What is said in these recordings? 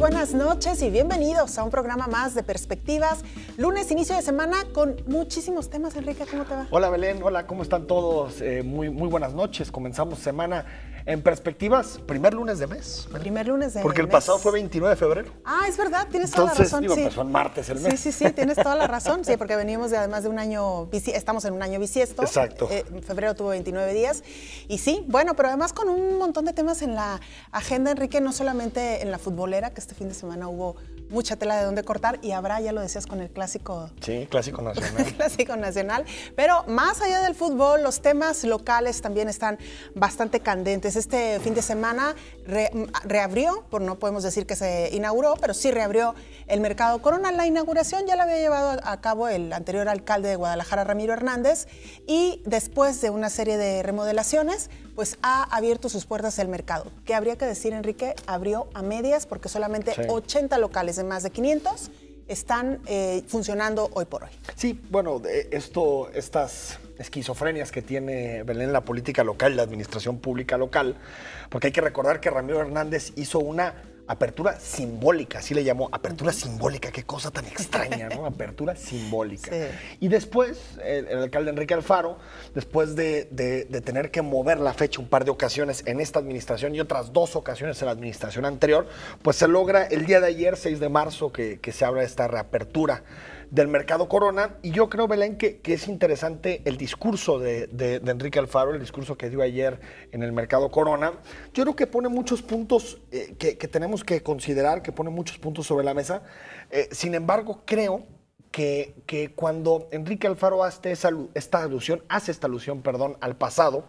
buenas noches y bienvenidos a un programa más de Perspectivas. Lunes, inicio de semana con muchísimos temas. Enrique, ¿cómo te va? Hola Belén, hola, ¿cómo están todos? Muy buenas noches. Comenzamos semana en Perspectivas, primer lunes de mes. Primer lunes de mes. Porque el pasado fue 29 de febrero. Ah, es verdad, tienes toda la razón. Entonces, sí. empezó en martes el mes. Sí, tienes toda la razón. Sí, porque venimos además de un año, estamos en un año bisiesto. Exacto. Febrero tuvo 29 días. Y sí, bueno, pero además con un montón de temas en la agenda, Enrique, no solamente en la futbolera, que este fin de semana hubo mucha tela de dónde cortar y habrá, ya lo decías, con el clásico. Sí, clásico nacional. Clásico nacional. Pero más allá del fútbol, los temas locales también están bastante candentes. Este fin de semana reabrió, no podemos decir que se inauguró, pero sí reabrió el Mercado Corona. La inauguración ya la había llevado a cabo el anterior alcalde de Guadalajara, Ramiro Hernández, y después de una serie de remodelaciones, pues ha abierto sus puertas el mercado. ¿Qué habría que decir, Enrique? Abrió a medias porque solamente 80 locales de más de 500 están funcionando hoy por hoy. Sí, bueno, estas esquizofrenias que tiene Belén la política local, la administración pública local, porque hay que recordar que Ramiro Hernández hizo una apertura simbólica, así le llamó, apertura simbólica, qué cosa tan extraña, ¿no? Apertura simbólica. Sí. Y después, el alcalde Enrique Alfaro, después de tener que mover la fecha un par de ocasiones en esta administración y otras 2 ocasiones en la administración anterior, pues se logra el día de ayer, 6 de marzo, que se abra esta reapertura del Mercado Corona. Y yo creo, Belén, que es interesante el discurso de Enrique Alfaro, el discurso que dio ayer en el Mercado Corona. Yo creo que pone muchos puntos que tenemos que considerar, que pone muchos puntos sobre la mesa. Sin embargo, creo que cuando Enrique Alfaro hace esta alusión al pasado,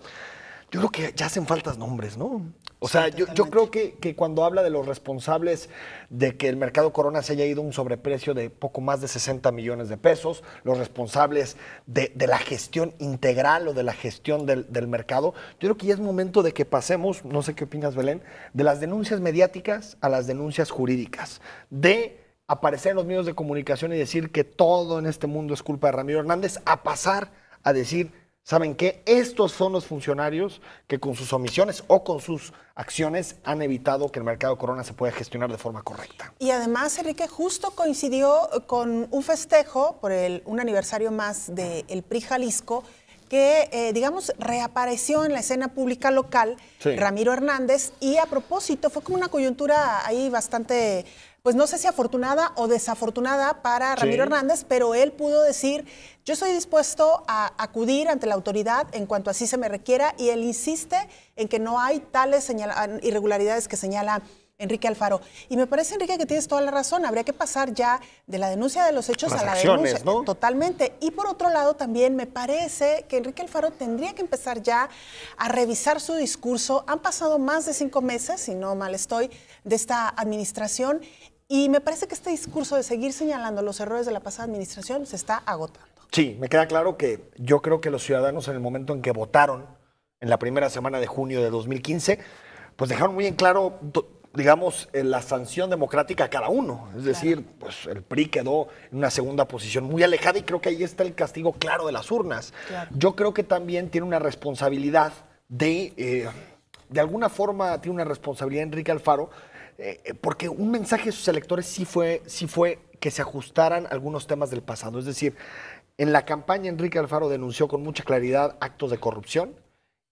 yo creo que ya hacen faltas nombres, ¿no? O sea, yo creo que cuando habla de los responsables de que el Mercado Corona se haya ido a un sobreprecio de poco más de 60 millones de pesos, los responsables de la gestión integral o de la gestión del mercado, yo creo que ya es momento de que pasemos, no sé qué opinas, Belén, de las denuncias mediáticas a las denuncias jurídicas, de aparecer en los medios de comunicación y decir que todo en este mundo es culpa de Ramiro Hernández, a pasar a decir, ¿saben qué? Estos son los funcionarios que con sus omisiones o con sus acciones han evitado que el Mercado Corona se pueda gestionar de forma correcta. Y además, Enrique, justo coincidió con un festejo por un aniversario más del PRI Jalisco, que, digamos, reapareció en la escena pública local, Ramiro Hernández, y a propósito, fue como una coyuntura ahí bastante, pues no sé si afortunada o desafortunada para Ramiro Hernández, pero él pudo decir, yo estoy dispuesto a acudir ante la autoridad en cuanto así se me requiera, y él insiste en que no hay tales irregularidades que señala Enrique Alfaro. Y me parece, Enrique, que tienes toda la razón. Habría que pasar ya de la denuncia de los hechos a la denuncia. ¿No? Totalmente. Y por otro lado, también me parece que Enrique Alfaro tendría que empezar ya a revisar su discurso. Han pasado más de 5 meses, si no mal estoy, de esta administración. Y me parece que este discurso de seguir señalando los errores de la pasada administración se está agotando. Sí, me queda claro que yo creo que los ciudadanos en el momento en que votaron en la primera semana de junio de 2015, pues dejaron muy en claro, digamos, la sanción democrática a cada uno. Es decir, pues el PRI quedó en una segunda posición muy alejada y creo que ahí está el castigo claro de las urnas. Claro. Yo creo que también tiene una responsabilidad de alguna forma tiene una responsabilidad Enrique Alfaro, porque un mensaje a sus electores sí fue que se ajustaran algunos temas del pasado. Es decir, en la campaña Enrique Alfaro denunció con mucha claridad actos de corrupción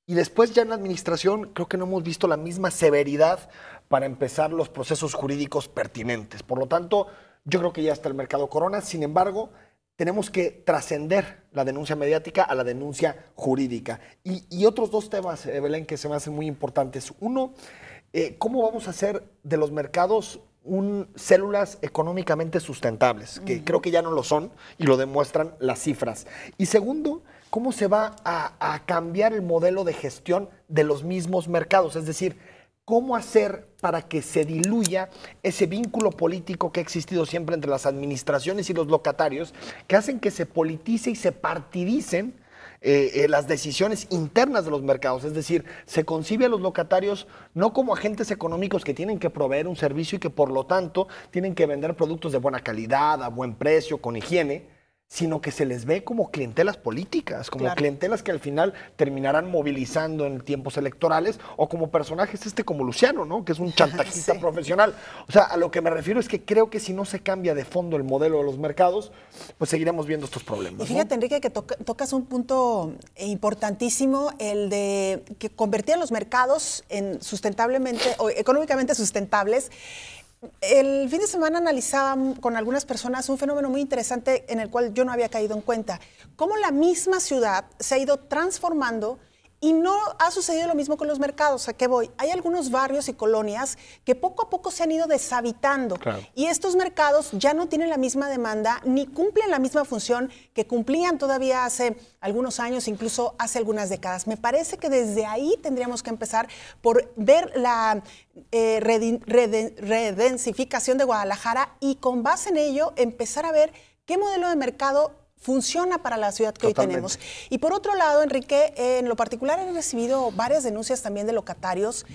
y después ya en la administración creo que no hemos visto la misma severidad para empezar los procesos jurídicos pertinentes. Por lo tanto, yo creo que ya está el Mercado Corona. Sin embargo, tenemos que trascender la denuncia mediática a la denuncia jurídica. Y otros 2 temas, Belén, que se me hacen muy importantes. Uno, ¿cómo vamos a hacer de los mercados células económicamente sustentables? Que creo que ya no lo son y lo demuestran las cifras. Y segundo, ¿cómo se va a cambiar el modelo de gestión de los mismos mercados? Es decir, ¿cómo hacer para que se diluya ese vínculo político que ha existido siempre entre las administraciones y los locatarios, que hacen que se politice y se partidicen las decisiones internas de los mercados? Es decir, se concibe a los locatarios no como agentes económicos que tienen que proveer un servicio y que por lo tanto tienen que vender productos de buena calidad, a buen precio, con higiene, sino que se les ve como clientelas políticas, como claro, clientelas que al final terminarán movilizando en tiempos electorales, o como personajes como Luciano, ¿no? Que es un chantajista sí, profesional. O sea, a lo que me refiero es que creo que si no se cambia de fondo el modelo de los mercados, pues seguiremos viendo estos problemas. Y fíjate, ¿no, Enrique, que tocas un punto importantísimo, el de que convertir los mercados en sustentablemente o económicamente sustentables? El fin de semana analizaba con algunas personas un fenómeno muy interesante en el cual yo no había caído en cuenta. Cómo la misma ciudad se ha ido transformando y no ha sucedido lo mismo con los mercados. ¿A qué voy? Hay algunos barrios y colonias que poco a poco se han ido deshabitando. Claro. Y estos mercados ya no tienen la misma demanda ni cumplen la misma función que cumplían todavía hace algunos años, incluso hace algunas décadas. Me parece que desde ahí tendríamos que empezar por ver la redensificación de Guadalajara y con base en ello empezar a ver qué modelo de mercado funciona para la ciudad que Totalmente. hoy tenemos. Y por otro lado, Enrique, en lo particular he recibido varias denuncias también de locatarios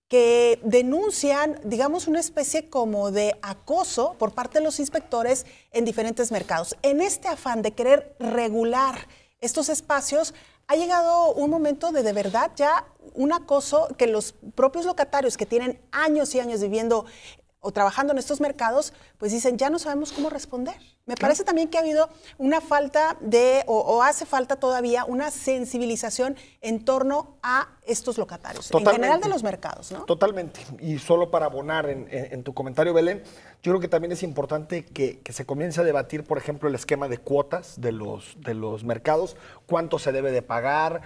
que denuncian, digamos, una especie como de acoso por parte de los inspectores en diferentes mercados. En este afán de querer regular estos espacios, ha llegado un momento de verdad ya un acoso que los propios locatarios que tienen años y años viviendo o trabajando en estos mercados, pues dicen, ya no sabemos cómo responder. Me parece también que ha habido una falta de, o hace falta todavía, una sensibilización en torno a estos locatarios, Totalmente. en general de los mercados, ¿no? Totalmente. Y solo para abonar en tu comentario, Belén, yo creo que también es importante que se comience a debatir, por ejemplo, el esquema de cuotas de los mercados, cuánto se debe de pagar,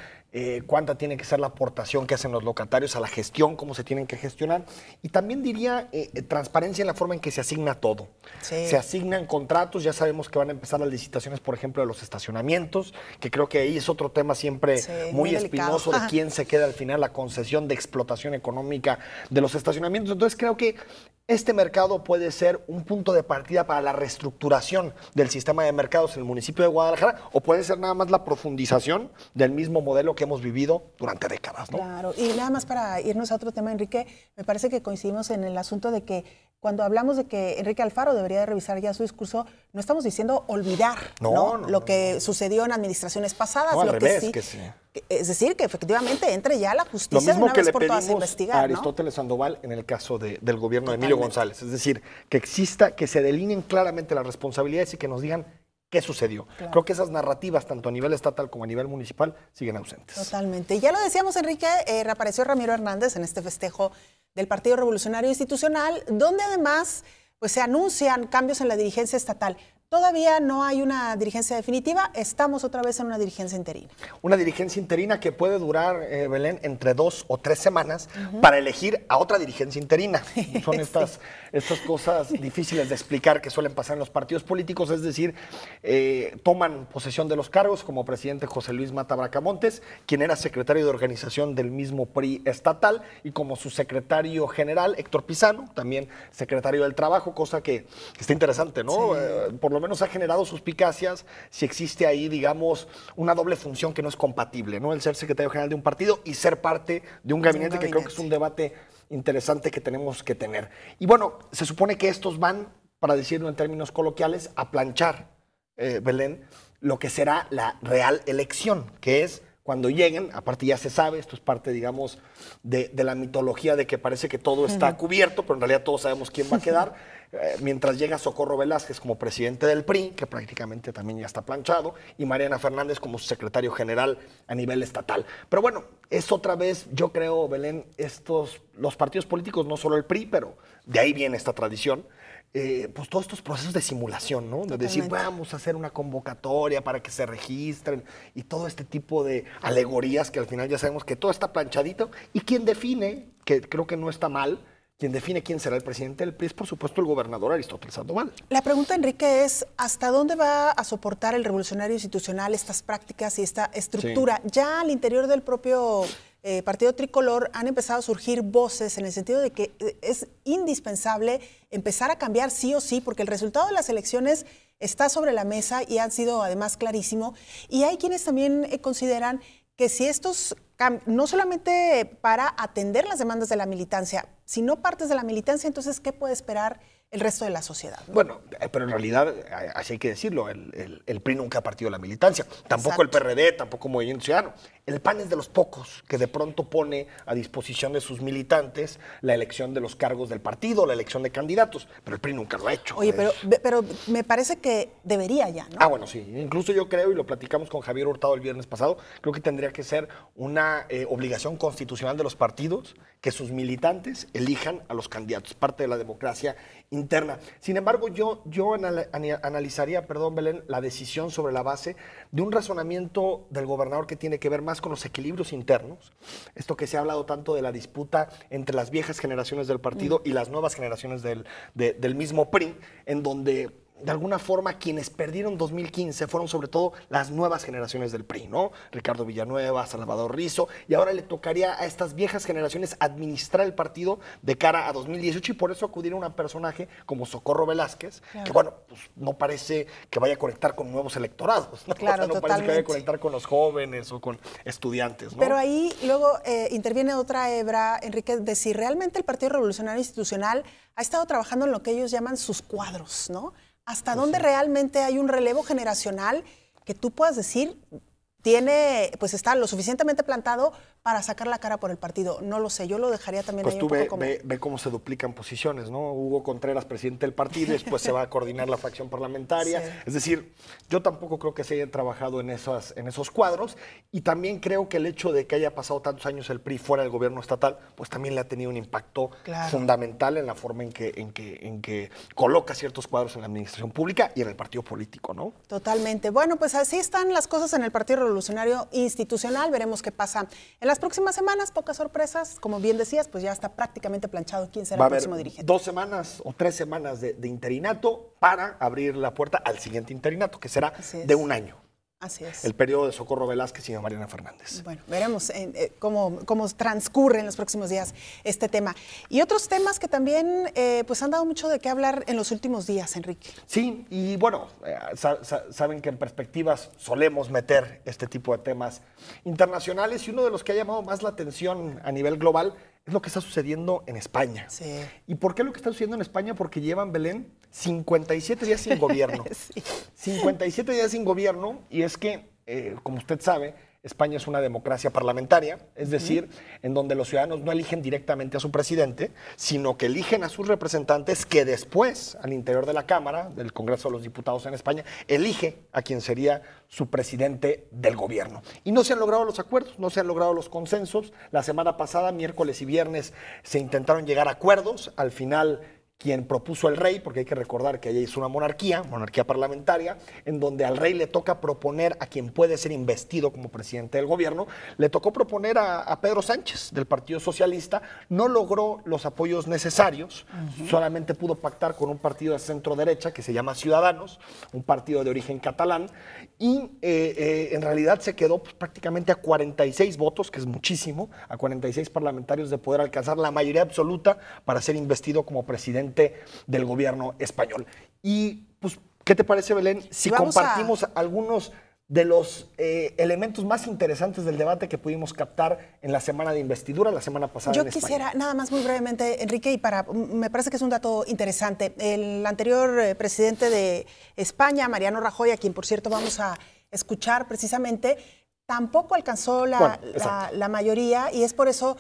cuánta tiene que ser la aportación que hacen los locatarios a la gestión, cómo se tienen que gestionar. Y también diría transparencia en la forma en que se asigna todo. Sí. Se asignan contratos, ya sabemos que van a empezar las licitaciones, por ejemplo, de los estacionamientos, que creo que ahí es otro tema siempre muy espinoso de quién se queda al final la concesión de explotación económica de los estacionamientos. Entonces creo que este mercado puede ser un punto de partida para la reestructuración del sistema de mercados en el municipio de Guadalajara, o puede ser nada más la profundización del mismo modelo que hemos vivido durante décadas, ¿no? Claro, y nada más para irnos a otro tema, Enrique, me parece que coincidimos en el asunto de que cuando hablamos de que Enrique Alfaro debería de revisar ya su discurso, no estamos diciendo olvidar lo que sucedió en administraciones pasadas. No, al lo revés, que sí, que sí. Es decir, que efectivamente entre ya la justicia Lo mismo de una que vez le por todas a pedimos investigar, a ¿no? Aristóteles Sandoval en el caso del gobierno de Emilio González. Es decir, que exista, que se delineen claramente las responsabilidades y que nos digan qué sucedió. Claro. Creo que esas narrativas, tanto a nivel estatal como a nivel municipal, siguen ausentes. Totalmente. Y ya lo decíamos, Enrique, reapareció Ramiro Hernández en este festejo del Partido Revolucionario Institucional, donde además pues, se anuncian cambios en la dirigencia estatal. Todavía no hay una dirigencia definitiva, estamos otra vez en una dirigencia interina. Una dirigencia interina que puede durar, Belén, entre 2 o 3 semanas para elegir a otra dirigencia interina. Son estas cosas difíciles de explicar que suelen pasar en los partidos políticos, es decir, toman posesión de los cargos como presidente José Luis Mata Bracamontes, quien era secretario de organización del mismo PRI estatal, y como su secretario general, Héctor Pizano, también secretario del Trabajo, cosa que está interesante, ¿no? Sí. Por lo menos ha generado suspicacias si existe ahí, digamos, una doble función que no es compatible, ¿no? El ser secretario general de un partido y ser parte de un gabinete, que creo que es un debate interesante que tenemos que tener. Y bueno, se supone que estos van, para decirlo en términos coloquiales, a planchar, Belén, lo que será la real elección, que es cuando lleguen, aparte ya se sabe, esto es parte, digamos, de la mitología de que parece que todo está cubierto, pero en realidad todos sabemos quién va a quedar. Mientras llega Socorro Velázquez como presidente del PRI, que prácticamente también ya está planchado, y Mariana Fernández como su secretario general a nivel estatal. Pero bueno, es otra vez, yo creo, Belén, los partidos políticos, no solo el PRI, pero de ahí viene esta tradición, pues todos estos procesos de simulación, ¿no? De decir, vamos a hacer una convocatoria para que se registren y todo este tipo de alegorías que al final ya sabemos que todo está planchadito, y quien define, que creo que no está mal, quien define quién será el presidente del PRI es, por supuesto, el gobernador Aristóteles Sandoval. La pregunta, Enrique, es ¿hasta dónde va a soportar el Revolucionario Institucional estas prácticas y esta estructura? Sí. Ya al interior del propio Partido Tricolor han empezado a surgir voces en el sentido de que es indispensable empezar a cambiar sí o sí, porque el resultado de las elecciones está sobre la mesa y ha sido además clarísimo. Y hay quienes también consideran que si estos, no solamente para atender las demandas de la militancia, sino partes de la militancia, entonces, ¿qué puede esperar el resto de la sociedad, ¿no? Bueno, pero en realidad, así hay que decirlo, el PRI nunca ha partido la militancia, tampoco el PRD, tampoco Movimiento Ciudadano. El PAN es de los pocos que de pronto pone a disposición de sus militantes la elección de los cargos del partido, la elección de candidatos, pero el PRI nunca lo ha hecho. Oye, pero me parece que debería ya, ¿no? Ah, bueno, sí. Incluso yo creo, y lo platicamos con Javier Hurtado el viernes pasado, creo que tendría que ser una obligación constitucional de los partidos que sus militantes elijan a los candidatos, parte de la democracia interna. Sin embargo, yo analizaría, Belén, la decisión sobre la base de un razonamiento del gobernador que tiene que ver más con los equilibrios internos. Esto que se ha hablado tanto de la disputa entre las viejas generaciones del partido y las nuevas generaciones del mismo PRI, en donde de alguna forma quienes perdieron 2015 fueron sobre todo las nuevas generaciones del PRI, ¿no? Ricardo Villanueva, Salvador Rizo, y ahora le tocaría a estas viejas generaciones administrar el partido de cara a 2018 y por eso acudir a un personaje como Socorro Velázquez, claro, que bueno, pues no parece que vaya a conectar con nuevos electorados, ¿no? Claro, o sea, no parece que vaya a conectar con los jóvenes o con estudiantes, ¿no? Pero ahí luego interviene otra hebra, Enrique, de si realmente el Partido Revolucionario Institucional ha estado trabajando en lo que ellos llaman sus cuadros, ¿no? ¿Hasta dónde realmente hay un relevo generacional que tú puedas decir está lo suficientemente plantado para sacar la cara por el partido? No lo sé, yo lo dejaría también pues ahí tú un poco como... ve cómo se duplican posiciones, ¿no? Hugo Contreras, presidente del partido, después se va a coordinar la fracción parlamentaria. Sí. Es decir, yo tampoco creo que se haya trabajado en esos cuadros y también creo que el hecho de que haya pasado tantos años el PRI fuera del gobierno estatal, pues también le ha tenido un impacto fundamental en la forma en que coloca ciertos cuadros en la administración pública y en el partido político, ¿no? Totalmente. Bueno, pues así están las cosas en el Partido Revolucionario Institucional. Veremos qué pasa en las próximas semanas. Pocas sorpresas. Como bien decías, pues ya está prácticamente planchado quién será el próximo dirigente. 2 semanas o 3 semanas de interinato para abrir la puerta al siguiente interinato, que será de 1 año. Así es. El periodo de Socorro Velázquez y de Mariana Fernández. Bueno, veremos cómo transcurre en los próximos días este tema. Y otros temas que también pues han dado mucho de qué hablar en los últimos días, Enrique. Sí, y bueno, saben que en perspectivas solemos meter este tipo de temas internacionales y uno de los que ha llamado más la atención a nivel global es lo que está sucediendo en España. Sí. ¿Y por qué lo que está sucediendo en España? Porque llevan, Belén, 57 días sin gobierno. Sí. 57 días sin gobierno, y es que, como usted sabe, España es una democracia parlamentaria, es decir, en donde los ciudadanos no eligen directamente a su presidente, sino que eligen a sus representantes que después, al interior de la Cámara, del Congreso de los Diputados en España, elige a quien sería su presidente del gobierno. Y no se han logrado los acuerdos, no se han logrado los consensos. La semana pasada, miércoles y viernes, se intentaron llegar a acuerdos. Al final, quien propuso el rey, porque hay que recordar que allí es una monarquía parlamentaria, en donde al rey le toca proponer a quien puede ser investido como presidente del gobierno, le tocó proponer a Pedro Sánchez, del Partido Socialista, no logró los apoyos necesarios, solamente pudo pactar con un partido de centro derecha que se llama Ciudadanos, un partido de origen catalán, y en realidad se quedó pues, prácticamente a 46 votos, que es muchísimo, a 46 parlamentarios de poder alcanzar la mayoría absoluta para ser investido como presidente del gobierno español. Y, pues, ¿qué te parece, Belén, si compartimos algunos de los elementos más interesantes del debate que pudimos captar en la semana de investidura, la semana pasada en España? Yo quisiera, nada más muy brevemente, Enrique, me parece que es un dato interesante. El anterior presidente de España, Mariano Rajoy, a quien, por cierto, vamos a escuchar precisamente, tampoco alcanzó la mayoría, y es por eso...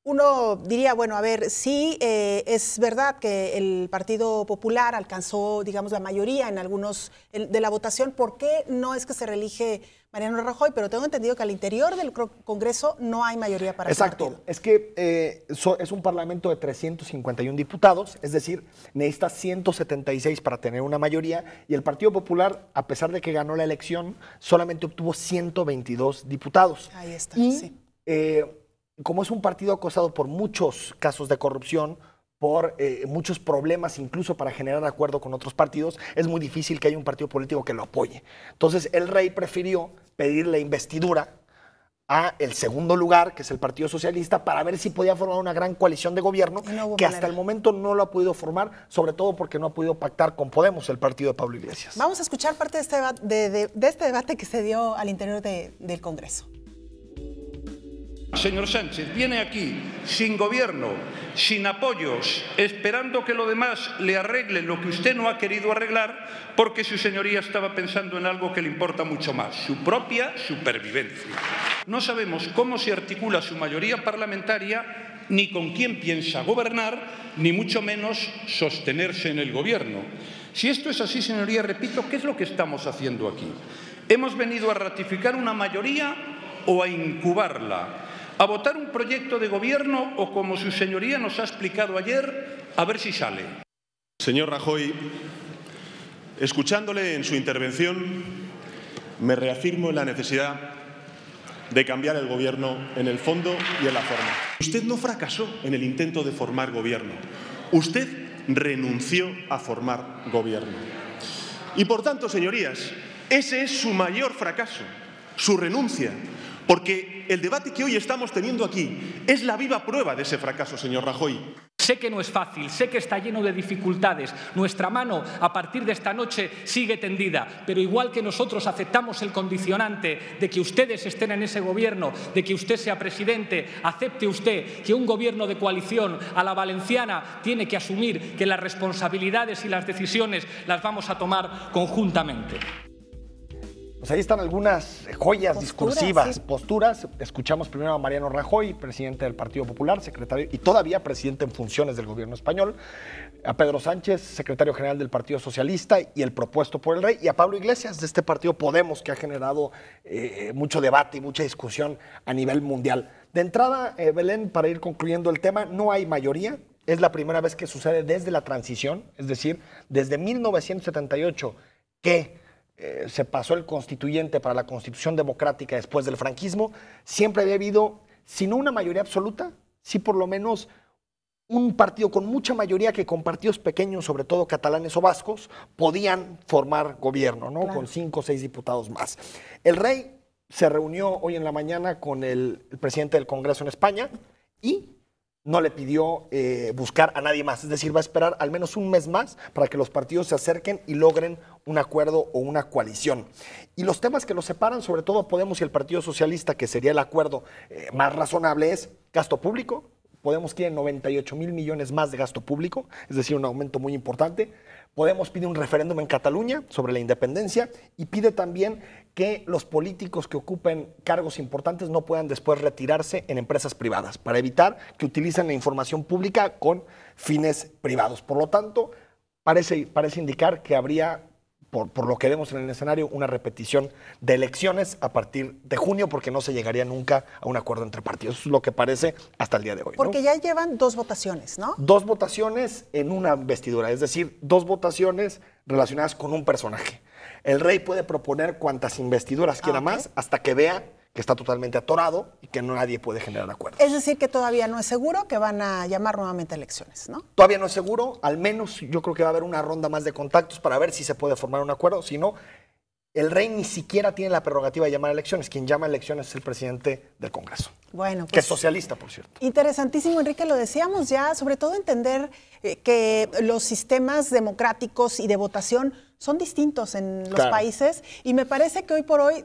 Uno diría, bueno, a ver, sí es verdad que el Partido Popular alcanzó, digamos, la mayoría en algunos de la votación. ¿Por qué no es que se reelige Mariano Rajoy? Pero tengo entendido que al interior del Congreso no hay mayoría para Exacto. el partido. Es que es un parlamento de 351 diputados, es decir, necesita 176 para tener una mayoría, y el Partido Popular, a pesar de que ganó la elección, solamente obtuvo 122 diputados. Ahí está, y, sí. Como es un partido acosado por muchos casos de corrupción, por muchos problemas, incluso para generar acuerdo con otros partidos, es muy difícil que haya un partido político que lo apoye. Entonces, el rey prefirió pedirle investidura a el segundo lugar, que es el Partido Socialista, para ver si podía formar una gran coalición de gobierno, que hasta el momento no lo ha podido formar, sobre todo porque no ha podido pactar con Podemos, el partido de Pablo Iglesias. Vamos a escuchar parte de este debate que se dio al interior del Congreso. Señor Sánchez, viene aquí sin gobierno, sin apoyos, esperando que lo demás le arregle lo que usted no ha querido arreglar, porque su señoría estaba pensando en algo que le importa mucho más, su propia supervivencia. No sabemos cómo se articula su mayoría parlamentaria, ni con quién piensa gobernar, ni mucho menos sostenerse en el gobierno. Si esto es así, señoría, repito, ¿qué es lo que estamos haciendo aquí? ¿Hemos venido a ratificar una mayoría o a incubarla? ¿A votar un proyecto de gobierno o, como su señoría nos ha explicado ayer, a ver si sale? Señor Rajoy, escuchándole en su intervención, me reafirmo en la necesidad de cambiar el gobierno en el fondo y en la forma. Usted no fracasó en el intento de formar gobierno. Usted renunció a formar gobierno. Y por tanto, señorías, ese es su mayor fracaso, su renuncia. Porque el debate que hoy estamos teniendo aquí es la viva prueba de ese fracaso, señor Rajoy. Sé que no es fácil, sé que está lleno de dificultades. Nuestra mano, a partir de esta noche, sigue tendida. Pero igual que nosotros aceptamos el condicionante de que ustedes estén en ese gobierno, de que usted sea presidente, acepte usted que un gobierno de coalición a la valenciana tiene que asumir que las responsabilidades y las decisiones las vamos a tomar conjuntamente. Pues ahí están algunas joyas discursivas, posturas. Escuchamos primero a Mariano Rajoy, presidente del Partido Popular, secretario y todavía presidente en funciones del gobierno español, a Pedro Sánchez, secretario general del Partido Socialista y el propuesto por el rey, y a Pablo Iglesias de este partido Podemos, que ha generado mucho debate y mucha discusión a nivel mundial. De entrada, Belén, para ir concluyendo el tema, no hay mayoría. Es la primera vez que sucede desde la transición, es decir, desde 1978 que se pasó el constituyente para la Constitución Democrática después del franquismo. Siempre había habido, si no una mayoría absoluta, sí por lo menos un partido con mucha mayoría que con partidos pequeños, sobre todo catalanes o vascos, podían formar gobierno, ¿no? Claro. Con 5 o 6 diputados más. El rey se reunió hoy en la mañana con el presidente del Congreso en España y no le pidió buscar a nadie más. Es decir, va a esperar al menos un mes más para que los partidos se acerquen y logren un acuerdo o una coalición. Y los temas que los separan, sobre todo Podemos y el Partido Socialista, que sería el acuerdo más razonable, es gasto público. Podemos quiere 98,000 millones más de gasto público, es decir, un aumento muy importante. Podemos pide un referéndum en Cataluña sobre la independencia y pide también que los políticos que ocupen cargos importantes no puedan después retirarse en empresas privadas para evitar que utilicen la información pública con fines privados. Por lo tanto, parece indicar que habría, por lo que vemos en el escenario, una repetición de elecciones a partir de junio, porque no se llegaría nunca a un acuerdo entre partidos. Eso es lo que parece hasta el día de hoy. Porque ya llevan 2 votaciones, ¿no? 2 votaciones en una investidura, es decir, 2 votaciones relacionadas con un personaje. El rey puede proponer cuantas investiduras quiera más hasta que vea que está totalmente atorado y que nadie puede generar acuerdos. Es decir, que todavía no es seguro que van a llamar nuevamente a elecciones, ¿no? Todavía no es seguro, al menos yo creo que va a haber una ronda más de contactos para ver si se puede formar un acuerdo. Si no, el rey ni siquiera tiene la prerrogativa de llamar a elecciones. Quien llama a elecciones es el presidente del Congreso. Bueno, pues, que es socialista, por cierto. Interesantísimo, Enrique, lo decíamos ya, sobre todo entender que los sistemas democráticos y de votación son distintos en los países, y me parece que hoy por hoy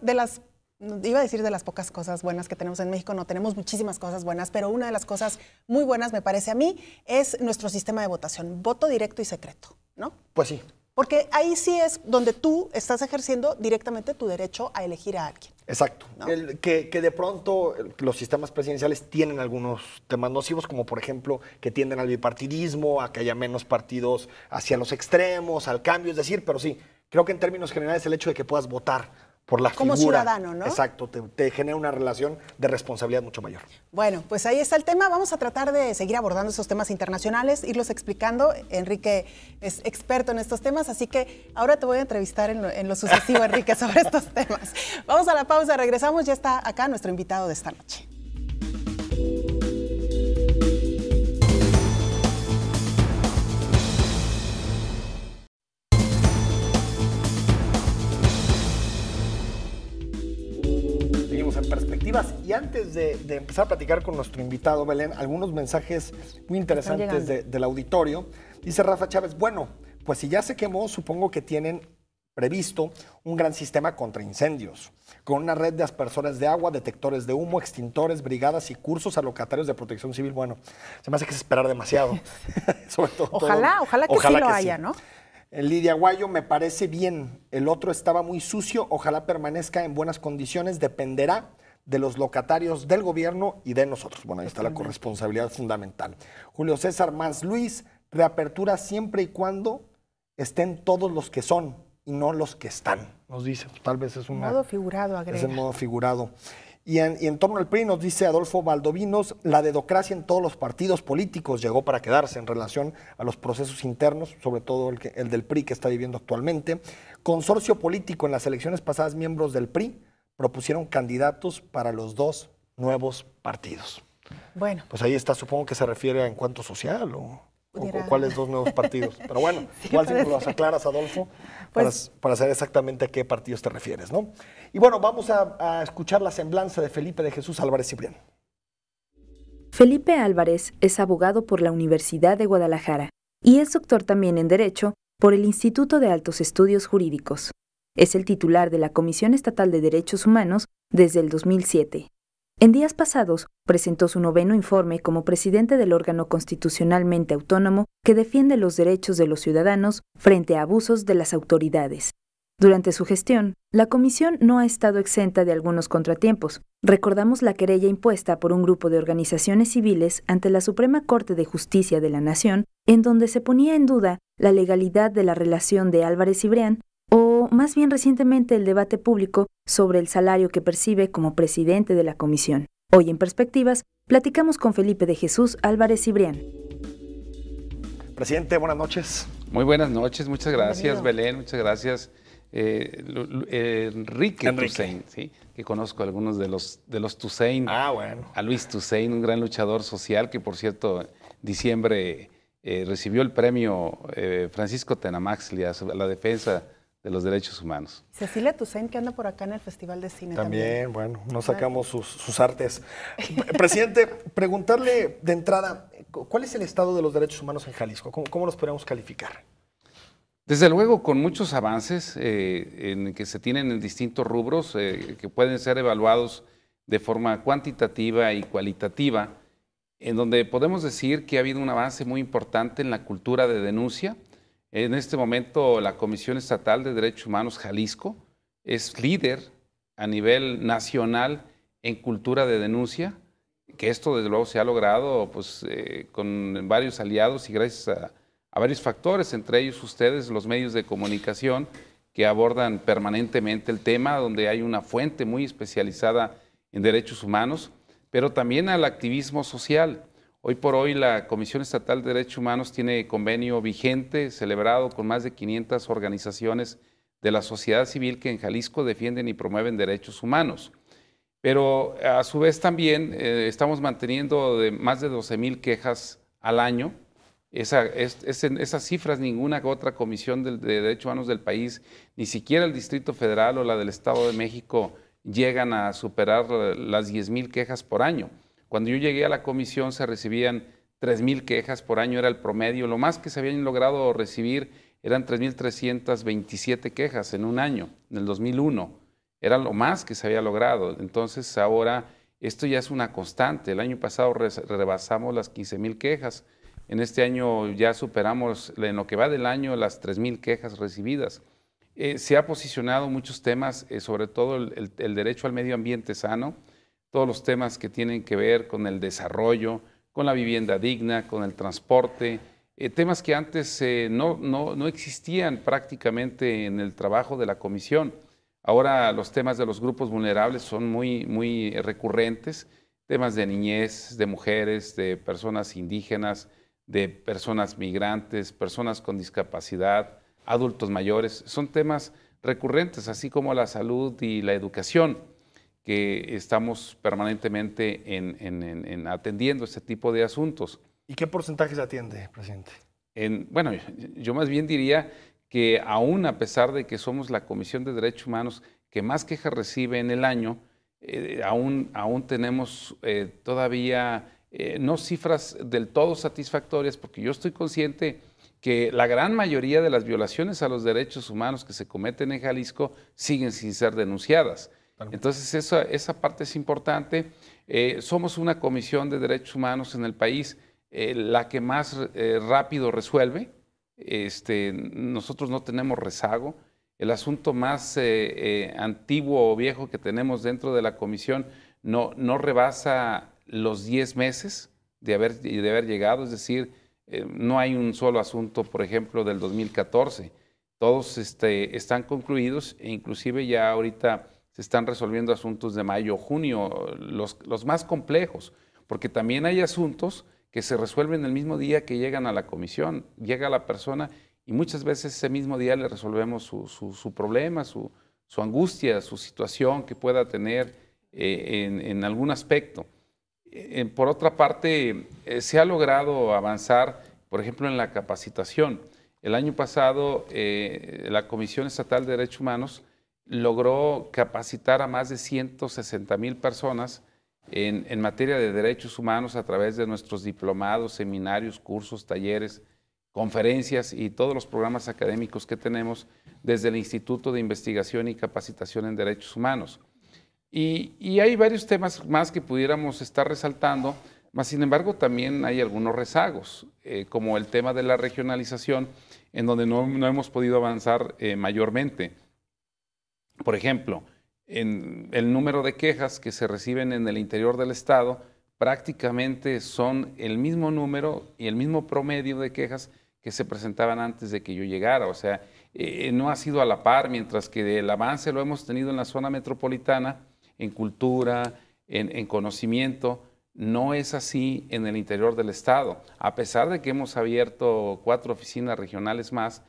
iba a decir de las pocas cosas buenas que tenemos en México, no tenemos muchísimas cosas buenas, pero una de las cosas muy buenas, me parece a mí, es nuestro sistema de votación, voto directo y secreto, ¿no? Pues sí. Porque ahí sí es donde tú estás ejerciendo directamente tu derecho a elegir a alguien. Exacto. ¿No? Que de pronto los sistemas presidenciales tienen algunos temas nocivos, como por ejemplo que tienden al bipartidismo, a que haya menos partidos hacia los extremos, al cambio, es decir, pero sí, creo que en términos generales el hecho de que puedas votar por la como figura, ciudadano, ¿no? Exacto, te genera una relación de responsabilidad mucho mayor. Bueno, pues ahí está el tema. Vamos a tratar de seguir abordando esos temas internacionales, irlos explicando. Enrique es experto en estos temas, así que ahora te voy a entrevistar en lo sucesivo, Enrique, sobre estos temas. Vamos a la pausa, regresamos. Ya está acá nuestro invitado de esta noche. En perspectivas, y antes de empezar a platicar con nuestro invitado, Belén, algunos mensajes muy interesantes del auditorio. Dice Rafa Chávez, bueno, pues si ya se quemó, supongo que tienen previsto un gran sistema contra incendios, con una red de aspersores de agua, detectores de humo, extintores, brigadas y cursos a locatarios de protección civil. Bueno, se me hace que es esperar demasiado. Sobre todo, ojalá que sí lo haya, ¿no? Lidia Guayo, me parece bien. El otro estaba muy sucio. Ojalá permanezca en buenas condiciones. Dependerá de los locatarios del gobierno y de nosotros. Bueno, ahí está la corresponsabilidad fundamental. Julio César Mans Luis, reapertura siempre y cuando estén todos los que son y no los que están, nos dice. Tal vez es un modo figurado, agrega. Es el modo figurado. Y en torno al PRI nos dice Adolfo Valdovinos, la dedocracia en todos los partidos políticos llegó para quedarse en relación a los procesos internos, sobre todo el del PRI que está viviendo actualmente. Consorcio político, en las elecciones pasadas miembros del PRI propusieron candidatos para los dos nuevos partidos. Bueno. Pues ahí está, supongo que se refiere a Encuentro Social o cuáles dos nuevos partidos. Pero bueno, sí, igual si nos los aclaras, Adolfo, pues, para saber exactamente a qué partidos te refieres, ¿no? Y bueno, vamos a escuchar la semblanza de Felipe de Jesús Álvarez Cibrián. Felipe Álvarez es abogado por la Universidad de Guadalajara y es doctor también en Derecho por el Instituto de Altos Estudios Jurídicos. Es el titular de la Comisión Estatal de Derechos Humanos desde el 2007. En días pasados, presentó su 9º informe como presidente del órgano constitucionalmente autónomo que defiende los derechos de los ciudadanos frente a abusos de las autoridades. Durante su gestión, la comisión no ha estado exenta de algunos contratiempos. Recordamos la querella impuesta por un grupo de organizaciones civiles ante la Suprema Corte de Justicia de la Nación, en donde se ponía en duda la legalidad de la relación de Álvarez Cibrián, o más bien recientemente el debate público sobre el salario que percibe como presidente de la comisión. Hoy en Perspectivas, platicamos con Felipe de Jesús Álvarez Cibrián. Presidente, buenas noches. Muy buenas noches, muchas gracias, Belén, muchas gracias. Enrique Toussaint, ¿sí? Que conozco a algunos de los Toussaint. Bueno. A Luis Toussaint, un gran luchador social que, por cierto, en diciembre recibió el premio Francisco Tenamaxtli a la defensa de los derechos humanos. Cecilia Toussaint, que anda por acá en el Festival de Cine también. Bueno, nos sacamos sus artes. Presidente, preguntarle de entrada, ¿cuál es el estado de los derechos humanos en Jalisco? ¿Cómo los podemos calificar? Desde luego, con muchos avances en que se tienen en distintos rubros que pueden ser evaluados de forma cuantitativa y cualitativa, en donde podemos decir que ha habido un avance muy importante en la cultura de denuncia. En este momento, la Comisión Estatal de Derechos Humanos Jalisco es líder a nivel nacional en cultura de denuncia, que esto desde luego se ha logrado pues, con varios aliados y gracias a varios factores, entre ellos ustedes, los medios de comunicación que abordan permanentemente el tema, donde hay una fuente muy especializada en derechos humanos, pero también al activismo social. Hoy por hoy la Comisión Estatal de Derechos Humanos tiene convenio vigente, celebrado con más de 500 organizaciones de la sociedad civil que en Jalisco defienden y promueven derechos humanos. Pero a su vez también estamos manteniendo más de 12,000 quejas al año. Esas cifras ninguna otra comisión de derechos humanos del país, ni siquiera el Distrito Federal o la del Estado de México llegan a superar las 10,000 quejas por año. Cuando yo llegué a la comisión se recibían 3,000 quejas por año, era el promedio. Lo más que se habían logrado recibir eran 3,327 quejas en un año, en el 2001. Era lo más que se había logrado. Entonces ahora esto ya es una constante. El año pasado rebasamos las 15,000 quejas. En este año ya superamos, en lo que va del año, las 3,000 quejas recibidas. Se ha posicionado muchos temas, sobre todo el derecho al medio ambiente sano, todos los temas que tienen que ver con el desarrollo, con la vivienda digna, con el transporte, temas que antes no existían prácticamente en el trabajo de la comisión. Ahora los temas de los grupos vulnerables son muy recurrentes, temas de niñez, de mujeres, de personas indígenas, de personas migrantes, personas con discapacidad, adultos mayores, son temas recurrentes, así como la salud y la educación, que estamos permanentemente en atendiendo este tipo de asuntos. ¿Y qué porcentaje se atiende, presidente? Bueno, yo más bien diría que aún a pesar de que somos la Comisión de Derechos Humanos que más quejas recibe en el año, aún tenemos todavía no cifras del todo satisfactorias, porque yo estoy consciente que la gran mayoría de las violaciones a los derechos humanos que se cometen en Jalisco siguen sin ser denunciadas. Entonces, esa parte es importante. Somos una comisión de derechos humanos en el país, la que más rápido resuelve. Nosotros no tenemos rezago. El asunto más antiguo o viejo que tenemos dentro de la comisión no rebasa los 10 meses de haber llegado, es decir, no hay un solo asunto, por ejemplo, del 2014. Todos están concluidos e inclusive ya ahorita se están resolviendo asuntos de mayo o junio, los más complejos, porque también hay asuntos que se resuelven el mismo día que llegan a la comisión. Llega la persona y muchas veces ese mismo día le resolvemos su problema, su angustia, su situación que pueda tener en algún aspecto. Por otra parte, se ha logrado avanzar, por ejemplo, en la capacitación. El año pasado, la Comisión Estatal de Derechos Humanos logró capacitar a más de 160,000 personas en materia de derechos humanos a través de nuestros diplomados, seminarios, cursos, talleres, conferencias y todos los programas académicos que tenemos desde el Instituto de Investigación y Capacitación en Derechos Humanos. Y hay varios temas más que pudiéramos estar resaltando, mas sin embargo también hay algunos rezagos, como el tema de la regionalización, en donde no hemos podido avanzar mayormente. Por ejemplo, en el número de quejas que se reciben en el interior del Estado prácticamente son el mismo número y el mismo promedio de quejas que se presentaban antes de que yo llegara. O sea, no ha sido a la par, mientras que el avance lo hemos tenido en la zona metropolitana, en cultura, en conocimiento. No es así en el interior del Estado. A pesar de que hemos abierto 4 oficinas regionales más,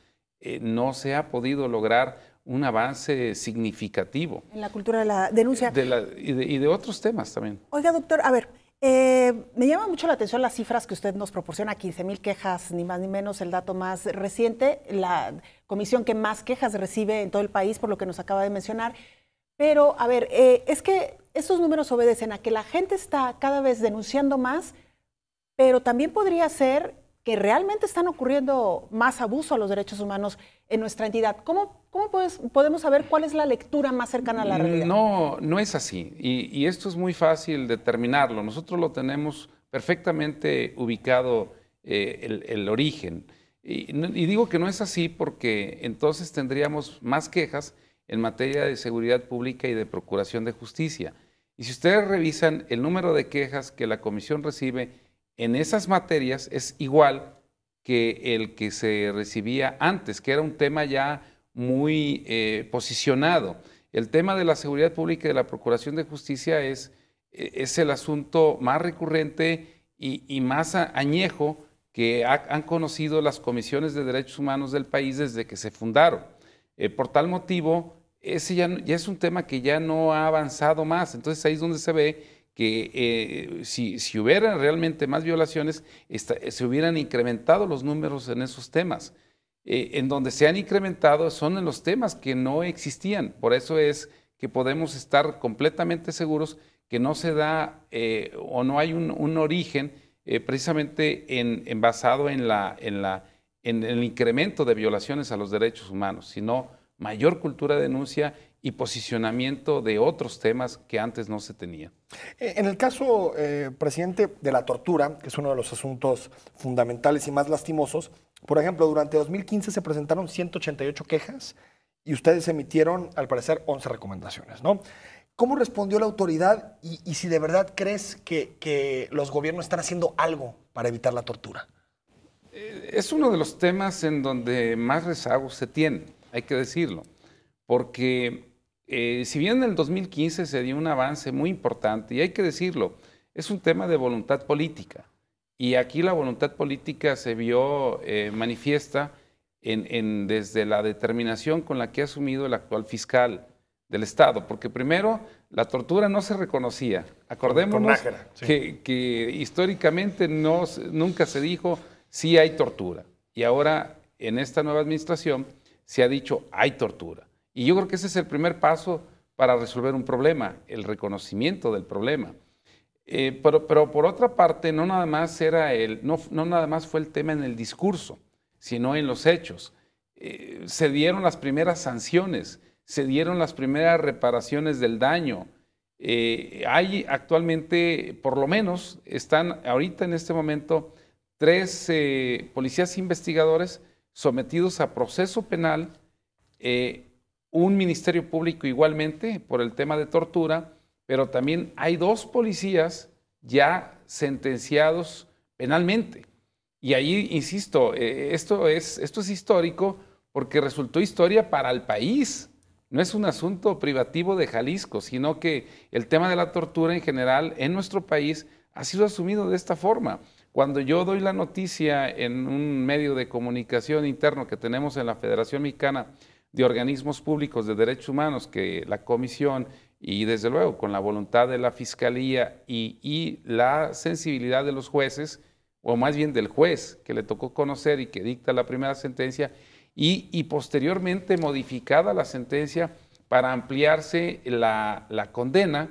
no se ha podido lograr un avance significativo. En la cultura de la denuncia. Y de otros temas también. Oiga, doctor, a ver, me llama mucho la atención las cifras que usted nos proporciona, 15,000 quejas, ni más ni menos, el dato más reciente, la comisión que más quejas recibe en todo el país, por lo que nos acaba de mencionar. Pero, a ver, es que estos números obedecen a que la gente está cada vez denunciando más, pero también podría ser que realmente están ocurriendo más abuso a los derechos humanos en nuestra entidad. ¿Cómo podemos saber cuál es la lectura más cercana a la realidad? No es así, y esto es muy fácil determinarlo. Nosotros lo tenemos perfectamente ubicado el origen. Y digo que no es así porque entonces tendríamos más quejas en materia de seguridad pública y de procuración de justicia. Y si ustedes revisan el número de quejas que la comisión recibe en esas materias es igual que el que se recibía antes, que era un tema ya muy posicionado. El tema de la seguridad pública y de la procuración de justicia es el asunto más recurrente y más añejo que han conocido las comisiones de derechos humanos del país desde que se fundaron. Por tal motivo, ese ya es un tema que ya no ha avanzado más. Entonces ahí es donde se ve que si hubiera realmente más violaciones, se hubieran incrementado los números en esos temas. En donde se han incrementado son en los temas que no existían. Por eso es que podemos estar completamente seguros que no se da o no hay un origen precisamente basado en el incremento de violaciones a los derechos humanos, sino mayor cultura de denuncia y posicionamiento de otros temas que antes no se tenían. En el caso, presidente, de la tortura, que es uno de los asuntos fundamentales y más lastimosos, por ejemplo, durante 2015 se presentaron 188 quejas y ustedes emitieron, al parecer, 11 recomendaciones, ¿no? ¿Cómo respondió la autoridad y si de verdad crees que los gobiernos están haciendo algo para evitar la tortura? Es uno de los temas en donde más rezagos se tienen, hay que decirlo, porque si bien en el 2015 se dio un avance muy importante, y hay que decirlo, es un tema de voluntad política, y aquí la voluntad política se vio manifiesta desde la determinación con la que ha asumido el actual fiscal del Estado, porque primero la tortura no se reconocía. Acordémonos que históricamente nunca se dijo sí hay tortura, y ahora en esta nueva administración se ha dicho hay tortura. Y yo creo que ese es el primer paso para resolver un problema, el reconocimiento del problema. Pero por otra parte, no nada más fue el tema en el discurso, sino en los hechos. Se dieron las primeras sanciones, se dieron las primeras reparaciones del daño. Hay actualmente, por lo menos, están ahorita en este momento 3 policías investigadores sometidos a proceso penal, un ministerio público igualmente por el tema de tortura, pero también hay 2 policías ya sentenciados penalmente. Y ahí, insisto, esto es histórico porque resultó historia para el país. No es un asunto privativo de Jalisco, sino que el tema de la tortura en general en nuestro país ha sido asumido de esta forma. Cuando yo doy la noticia en un medio de comunicación interno que tenemos en la Federación Mexicana de Organismos Públicos de Derechos Humanos, que la Comisión y desde luego con la voluntad de la Fiscalía y la sensibilidad de los jueces, o más bien del juez que le tocó conocer y que dicta la primera sentencia, y posteriormente modificada la sentencia para ampliarse la condena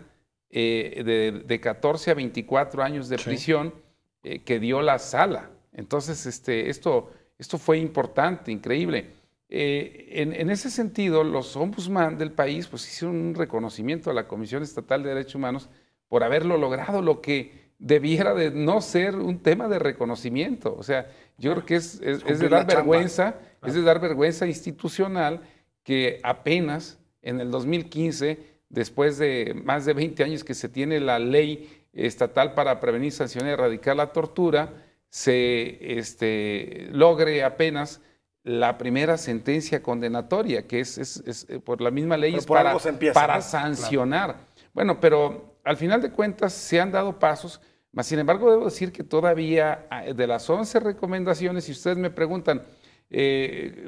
de 14 a 24 años de prisión que dio la sala. Entonces, esto fue importante, increíble. En ese sentido, los ombudsman del país pues hicieron un reconocimiento a la Comisión Estatal de Derechos Humanos por haberlo logrado, lo que debiera de no ser un tema de reconocimiento. O sea, yo creo que es de dar vergüenza, es de dar vergüenza institucional que apenas en el 2015, después de más de 20 años que se tiene la ley estatal para prevenir, sancionar y erradicar la tortura, se logre apenas la primera sentencia condenatoria, que es por la misma ley, es para sancionar. Claro. Bueno, pero al final de cuentas se han dado pasos, mas sin embargo debo decir que todavía de las 11 recomendaciones, si ustedes me preguntan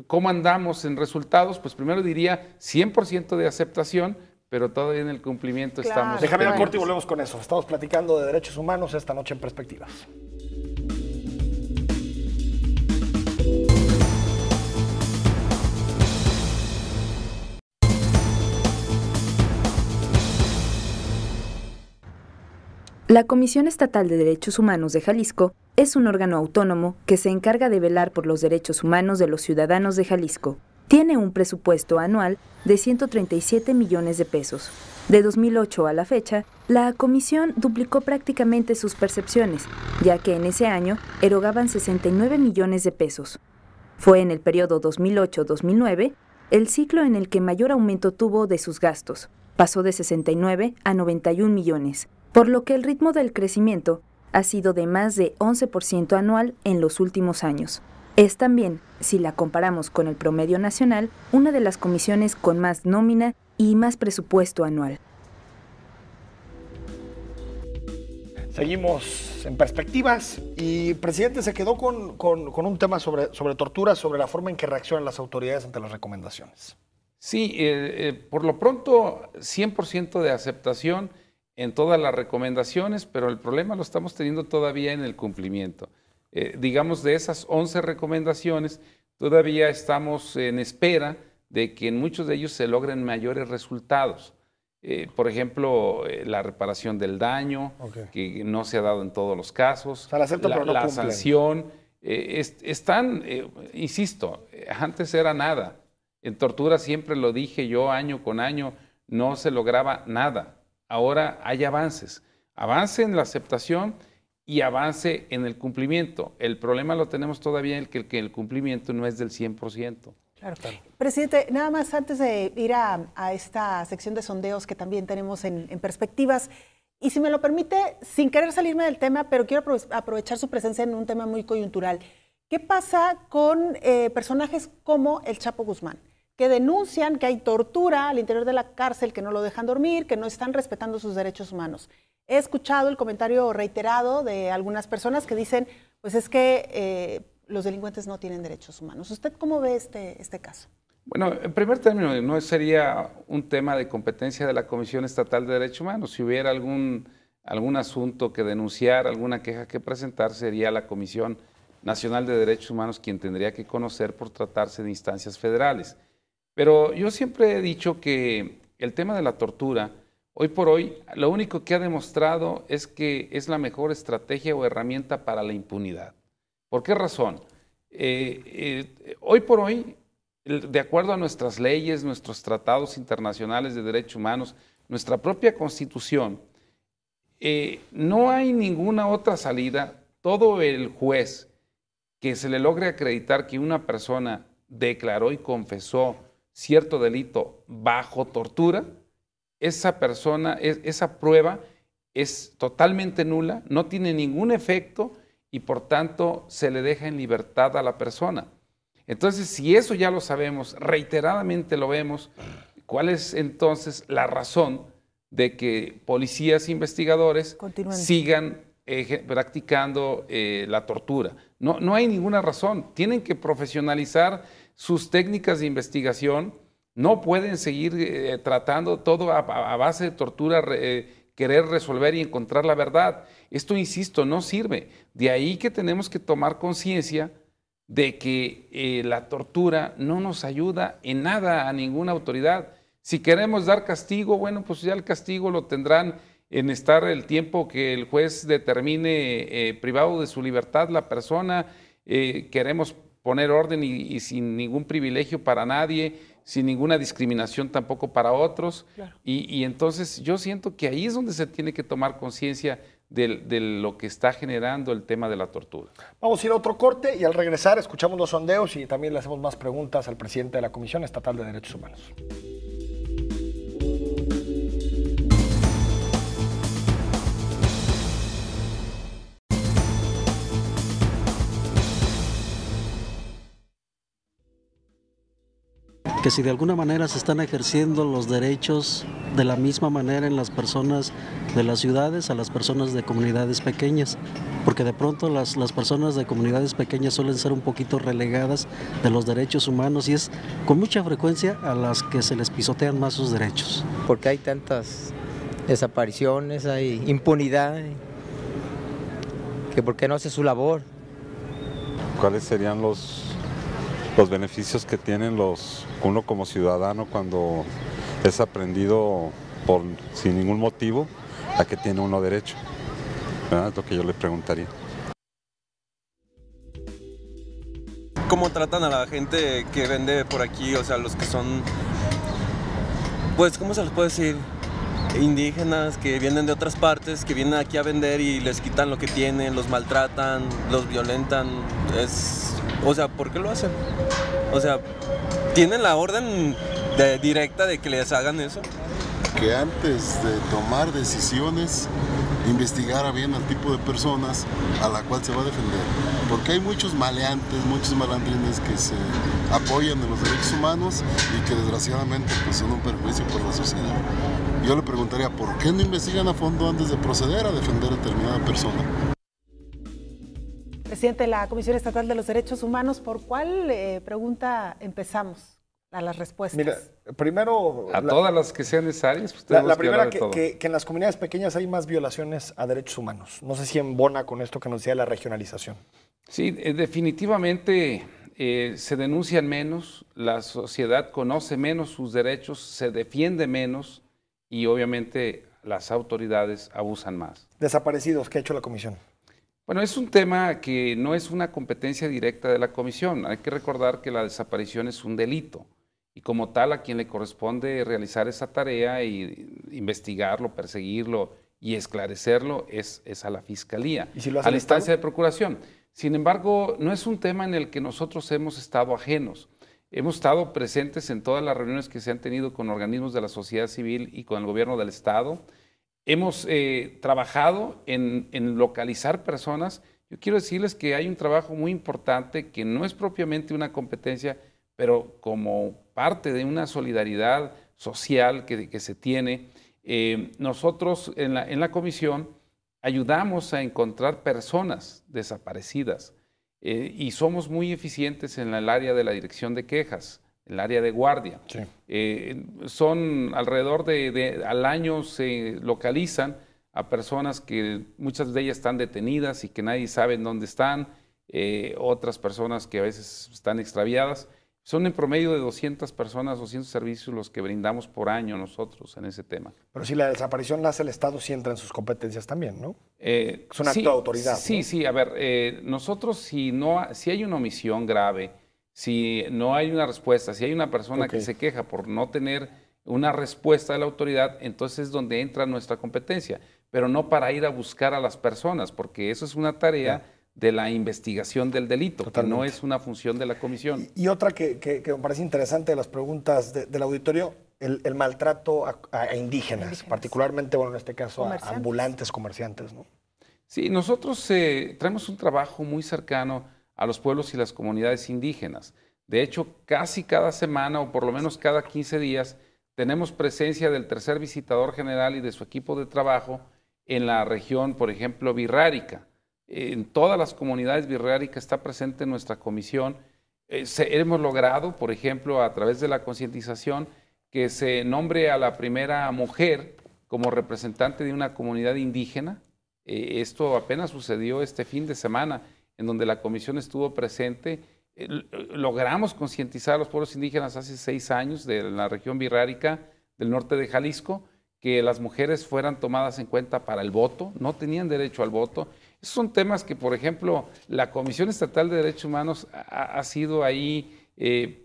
cómo andamos en resultados, pues primero diría 100% de aceptación, pero todavía en el cumplimiento estamos. Déjame ir al corte y volvemos con eso. Estamos platicando de derechos humanos esta noche en Perspectivas. La Comisión Estatal de Derechos Humanos de Jalisco es un órgano autónomo que se encarga de velar por los derechos humanos de los ciudadanos de Jalisco. Tiene un presupuesto anual de 137 millones de pesos. De 2008 a la fecha, la comisión duplicó prácticamente sus percepciones, ya que en ese año erogaban 69 millones de pesos. Fue en el periodo 2008-2009 el ciclo en el que mayor aumento tuvo de sus gastos. Pasó de 69 a 91 millones. Por lo que el ritmo del crecimiento ha sido de más de 11% anual en los últimos años. Es también, si la comparamos con el promedio nacional, una de las comisiones con más nómina y más presupuesto anual. Seguimos en Perspectivas y presidente se quedó con un tema sobre tortura, sobre la forma en que reaccionan las autoridades ante las recomendaciones. Sí, por lo pronto 100% de aceptación en todas las recomendaciones, pero el problema lo estamos teniendo todavía en el cumplimiento. Digamos, de esas 11 recomendaciones, todavía estamos en espera de que en muchos de ellos se logren mayores resultados. Por ejemplo, la reparación del daño, que no se ha dado en todos los casos, o sea, la sanción. Insisto, antes era nada. En tortura siempre lo dije yo, año con año, no se lograba nada. Ahora hay avances. Avance en la aceptación y avance en el cumplimiento. El problema lo tenemos todavía en que el cumplimiento no es del 100%. Claro. Presidente, nada más antes de ir a esta sección de sondeos que también tenemos en Perspectivas, y si me lo permite, sin querer salirme del tema, pero quiero aprovechar su presencia en un tema muy coyuntural. ¿Qué pasa con personajes como el Chapo Guzmán, que denuncian que hay tortura al interior de la cárcel, que no lo dejan dormir, que no están respetando sus derechos humanos? He escuchado el comentario reiterado de algunas personas que dicen, pues es que los delincuentes no tienen derechos humanos. ¿Usted cómo ve este caso? Bueno, en primer término, no sería un tema de competencia de la Comisión Estatal de Derechos Humanos. Si hubiera algún asunto que denunciar, alguna queja que presentar, sería la Comisión Nacional de Derechos Humanos quien tendría que conocer por tratarse de instancias federales. Pero yo siempre he dicho que el tema de la tortura, hoy por hoy, lo único que ha demostrado es que es la mejor estrategia o herramienta para la impunidad. ¿Por qué razón? Hoy por hoy, de acuerdo a nuestras leyes, nuestros tratados internacionales de derechos humanos, nuestra propia Constitución, no hay ninguna otra salida. Todo el juez que se le logre acreditar que una persona declaró y confesó cierto delito bajo tortura, esa persona, esa prueba es totalmente nula, no tiene ningún efecto y por tanto se le deja en libertad a la persona. Entonces, si eso ya lo sabemos, reiteradamente lo vemos, ¿cuál es entonces la razón de que policías e investigadores sigan practicando la tortura? No hay ninguna razón. Tienen que profesionalizar sus técnicas de investigación. No pueden seguir tratando todo a base de tortura, querer resolver y encontrar la verdad. Esto, insisto, no sirve. De ahí que tenemos que tomar conciencia de que la tortura no nos ayuda en nada a ninguna autoridad. Si queremos dar castigo, bueno, pues ya el castigo lo tendrán en estar el tiempo que el juez determine privado de su libertad la persona. Queremos poner orden y sin ningún privilegio para nadie, sin ninguna discriminación tampoco para otros. Claro. Y entonces yo siento que ahí es donde se tiene que tomar conciencia de lo que está generando el tema de la tortura. Vamos a ir a otro corte y al regresar escuchamos los sondeos y también le hacemos más preguntas al presidente de la Comisión Estatal de Derechos Humanos. Que si de alguna manera se están ejerciendo los derechos de la misma manera en las personas de las ciudades a las personas de comunidades pequeñas, porque de pronto las personas de comunidades pequeñas suelen ser un poquito relegadas de los derechos humanos y es con mucha frecuencia a las que se les pisotean más sus derechos. Porque hay tantas desapariciones, hay impunidad, que por qué no hace su labor. ¿Cuáles serían los beneficios que tienen uno como ciudadano cuando es aprendido sin ningún motivo a que tiene uno derecho? ¿Verdad? Es lo que yo le preguntaría. ¿Cómo tratan a la gente que vende por aquí? O sea, los que son, pues, ¿cómo se les puede decir? Indígenas que vienen de otras partes, que vienen aquí a vender y les quitan lo que tienen, los maltratan, los violentan. O sea, ¿por qué lo hacen? O sea, ¿tienen la orden directa de que les hagan eso? Que antes de tomar decisiones, investigara bien al tipo de personas a la cual se va a defender. Porque hay muchos maleantes, muchos malandrines que se apoyan en los derechos humanos y que desgraciadamente pues, son un perjuicio por la sociedad. Yo le preguntaría, ¿por qué no investigan a fondo antes de proceder a defender a determinada persona? Presidente de la Comisión Estatal de los Derechos Humanos, ¿por cuál pregunta empezamos a las respuestas? Mira, primero... todas las que sean necesarias. Pues la primera, que en las comunidades pequeñas hay más violaciones a derechos humanos. No sé si embona con esto que nos decía la regionalización. Sí, definitivamente se denuncian menos, la sociedad conoce menos sus derechos, se defiende menos y obviamente las autoridades abusan más. Desaparecidos, ¿qué ha hecho la Comisión? Bueno, es un tema que no es una competencia directa de la Comisión. Hay que recordar que la desaparición es un delito y como tal a quien le corresponde realizar esa tarea y investigarlo, perseguirlo y esclarecerlo es a la Fiscalía, ¿y si lo hace a la instancia de procuración? Sin embargo, no es un tema en el que nosotros hemos estado ajenos. Hemos estado presentes en todas las reuniones que se han tenido con organismos de la sociedad civil y con el gobierno del Estado. Hemos trabajado en localizar personas. Yo quiero decirles que hay un trabajo muy importante que no es propiamente una competencia, pero como parte de una solidaridad social que se tiene, nosotros en la comisión ayudamos a encontrar personas desaparecidas y somos muy eficientes en el área de la dirección de quejas, el área de guardia. Sí. Son alrededor al año se localizan a personas que muchas de ellas están detenidas y que nadie sabe en dónde están, otras personas que a veces están extraviadas. Son en promedio de 200 personas, 200 servicios los que brindamos por año nosotros en ese tema. Pero si la desaparición la hace el Estado, sí entra en sus competencias también, ¿no? Es un acto de autoridad. Sí, ¿no? Sí, a ver, nosotros si hay una omisión grave, si no hay una respuesta, si hay una persona que se queja por no tener una respuesta de la autoridad, entonces es donde entra nuestra competencia, pero no para ir a buscar a las personas, porque eso es una tarea de la investigación del delito, que no es una función de la comisión. Y otra que me parece interesante de las preguntas del auditorio, el maltrato a indígenas, particularmente, bueno, en este caso a ambulantes, comerciantes, ¿no? Sí, nosotros traemos un trabajo muy cercano a los pueblos y las comunidades indígenas. De hecho, casi cada semana o por lo menos cada 15 días tenemos presencia del tercer visitador general y de su equipo de trabajo en la región, por ejemplo, birrárica. En todas las comunidades birráricas está presente nuestra comisión. Hemos logrado, por ejemplo, a través de la concientización, que se nombre a la primera mujer como representante de una comunidad indígena. Esto apenas sucedió este fin de semana, en donde la comisión estuvo presente. Logramos concientizar a los pueblos indígenas hace 6 años de la región birrárica del norte de Jalisco, que las mujeres fueran tomadas en cuenta para el voto, no tenían derecho al voto. Esos son temas que, por ejemplo, la Comisión Estatal de Derechos Humanos ha sido ahí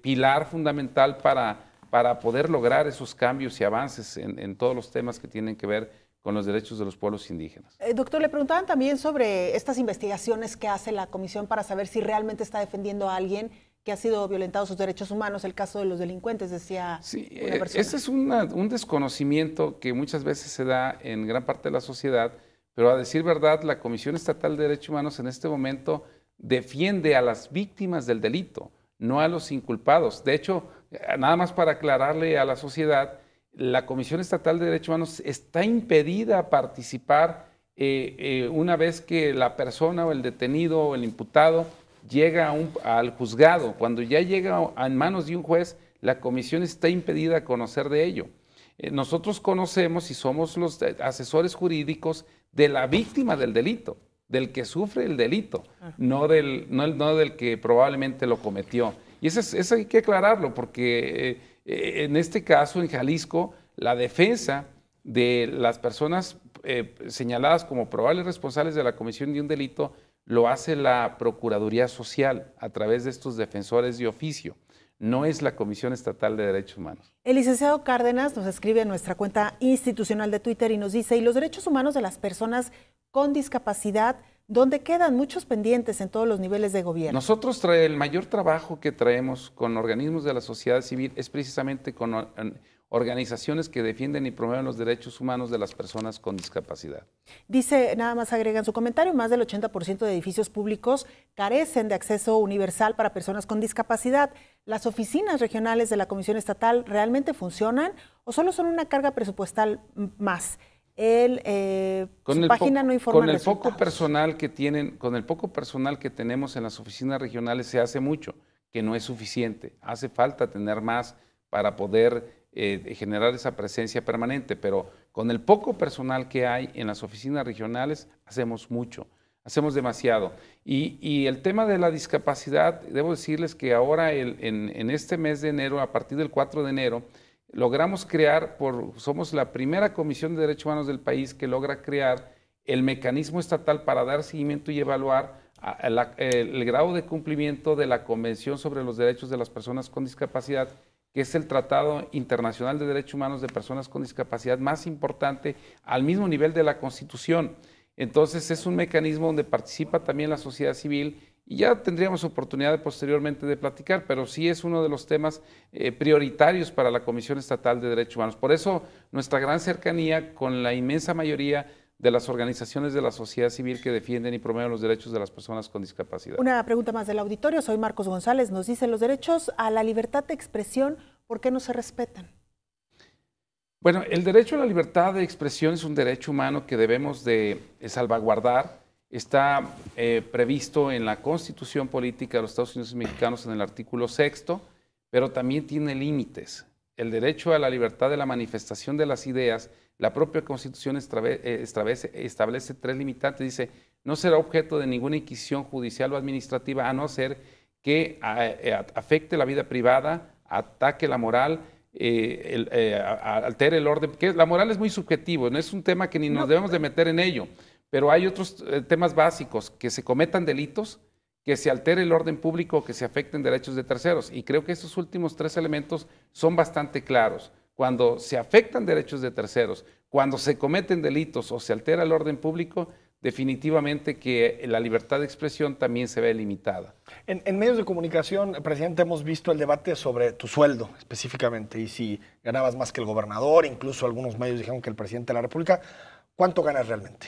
pilar fundamental para poder lograr esos cambios y avances en todos los temas que tienen que ver con los derechos de los pueblos indígenas. Doctor, le preguntaban también sobre estas investigaciones que hace la Comisión para saber si realmente está defendiendo a alguien que ha sido violentado sus derechos humanos, el caso de los delincuentes, decía una persona. Ese es un desconocimiento que muchas veces se da en gran parte de la sociedad, pero a decir verdad, la Comisión Estatal de Derechos Humanos en este momento defiende a las víctimas del delito, no a los inculpados. De hecho, nada más para aclararle a la sociedad, la Comisión Estatal de Derechos Humanos está impedida a participar una vez que la persona o el detenido o el imputado llega al juzgado. Cuando ya llega en manos de un juez, la comisión está impedida a conocer de ello. Nosotros conocemos y somos los asesores jurídicos de la víctima del delito, del que sufre el delito, no del que probablemente lo cometió. Y eso hay que aclararlo, porque en este caso, en Jalisco, la defensa de las personas señaladas como probables responsables de la comisión de un delito lo hace la Procuraduría Social a través de estos defensores de oficio. No es la Comisión Estatal de Derechos Humanos. El licenciado Cárdenas nos escribe en nuestra cuenta institucional de Twitter y nos dice, ¿y los derechos humanos de las personas con discapacidad, donde quedan muchos pendientes en todos los niveles de gobierno? Nosotros el mayor trabajo que traemos con organismos de la sociedad civil es precisamente con organizaciones que defienden y promueven los derechos humanos de las personas con discapacidad. Dice, nada más agrega en su comentario, más del 80% de edificios públicos carecen de acceso universal para personas con discapacidad. ¿Las oficinas regionales de la Comisión Estatal realmente funcionan o solo son una carga presupuestal más? Su página no informa con el poco personal que tienen, con el poco personal que tenemos en las oficinas regionales se hace mucho, que no es suficiente. Hace falta tener más para poder generar esa presencia permanente, pero con el poco personal que hay en las oficinas regionales hacemos mucho, hacemos demasiado. Y el tema de la discapacidad, debo decirles que ahora en este mes de enero, a partir del 4 de enero, logramos crear, somos la primera Comisión de Derechos Humanos del país que logra crear el mecanismo estatal para dar seguimiento y evaluar el grado de cumplimiento de la Convención sobre los Derechos de las Personas con Discapacidad, que es el Tratado Internacional de Derechos Humanos de Personas con Discapacidad más importante al mismo nivel de la Constitución. Entonces es un mecanismo donde participa también la sociedad civil y ya tendríamos oportunidad posteriormente de platicar, pero sí es uno de los temas prioritarios para la Comisión Estatal de Derechos Humanos. Por eso nuestra gran cercanía con la inmensa mayoría de las organizaciones de la sociedad civil que defienden y promueven los derechos de las personas con discapacidad. Una pregunta más del auditorio, soy Marcos González, nos dice, los derechos a la libertad de expresión, ¿por qué no se respetan? Bueno, el derecho a la libertad de expresión es un derecho humano que debemos de salvaguardar. Está previsto en la Constitución Política de los Estados Unidos Mexicanos en el artículo 6º, pero también tiene límites. El derecho a la libertad de la manifestación de las ideas, la propia Constitución establece 3 limitantes. Dice, no será objeto de ninguna inquisición judicial o administrativa, a no ser que afecte la vida privada, ataque la moral, altere el orden, que la moral es muy subjetivo, no es un tema que ni nos debemos de meter en ello, pero hay otros temas básicos, que se cometan delitos, que se altere el orden público, que se afecten derechos de terceros, y creo que estos últimos 3 elementos son bastante claros. Cuando se afectan derechos de terceros, cuando se cometen delitos o se altera el orden público, definitivamente que la libertad de expresión también se ve limitada. En medios de comunicación, presidente, hemos visto el debate sobre tu sueldo específicamente y si ganabas más que el gobernador, incluso algunos medios dijeron que el presidente de la República. ¿Cuánto ganas realmente?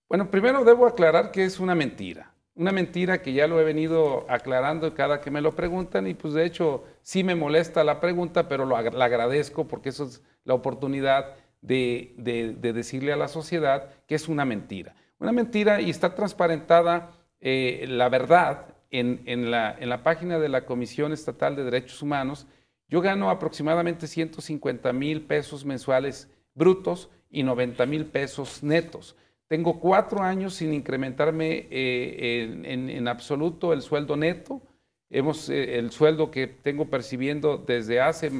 Bueno, primero debo aclarar que es una mentira que ya lo he venido aclarando cada que me lo preguntan y pues de hecho sí me molesta la pregunta, pero la agradezco porque eso es la oportunidad de decirle a la sociedad que es una mentira. Una mentira y está transparentada la verdad en la página de la Comisión Estatal de Derechos Humanos. Yo gano aproximadamente 150,000 pesos mensuales brutos y 90,000 pesos netos. Tengo 4 años sin incrementarme en absoluto el sueldo neto. El sueldo que tengo percibiendo desde hace